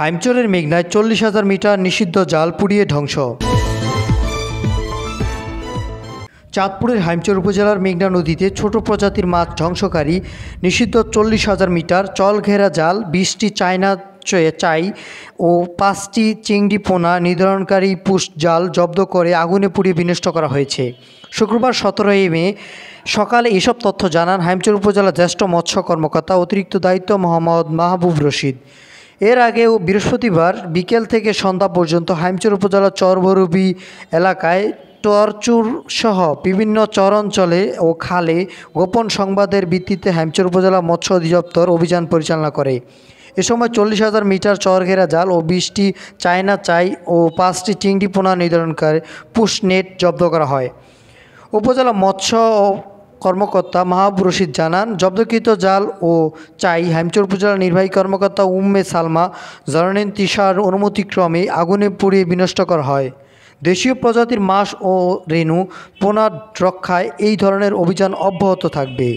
হাইমচরের মেঘনায় 40,000 metre নিষিদ্ধ জাল পুড়িয়ে ধ্বংস। চাঁদপুরের হাইমচর উপজেলার মেঘনা নদীতে ছোট প্রজাতির মাছ ধ্বংসকারী নিষিদ্ধ 40,000 মিটার চলঘেরা জাল, 20টি চায়না চাই ও 5টি চিংড়ি পোনা নির্ধারণকারী পুশ জাল জব্দ করে আগুনে পুড়িয়ে বিনষ্ট করা হয়েছে। শুক্রবার 17 মে সকালে এসব তথ্য জানান হাইমচর উপজেলা জ্যেষ্ঠ মৎস্য কর্মকর্তা অতিরিক্ত দায়িত্ব মোহাম্মদ মাহবুব রশিদ। এর আগেও বৃহস্পতিবার বিকেল থেকে সন্ধ্যা পর্যন্ত হাইমচর উপজেলার চরবরুবি এলাকায় টর্চুর সহ বিভিন্ন চরাঞ্চলে ও খালে গোপন সংবাদের ভিত্তিতে হাইমচর উপজেলা মৎস্য অধিদপ্তর অভিযান পরিচালনা করে। এ সময় 40,000 মিটার চরঘেরা জাল ও 20টি চায়না চাই ও 5টি চিংড়ি পোনা নির্ধারণকারী পুশ নেট জব্দ করা হয়। উপজেলা মৎস্য কর্মকর্তা মাহবুব রশিদ জানান, জব্দকৃত জাল ও চাই হাইমচর উপজেলা নির্বাহী কর্মকর্তা উম্মে সালমা জরনিন তিশার অনুমতিক্রমে আগুনে পুড়িয়ে বিনষ্ট করা হয়। দেশীয় প্রজাতির মাছ ও রেণু পোনা রক্ষায় এই ধরনের অভিযান অব্যাহত থাকবে।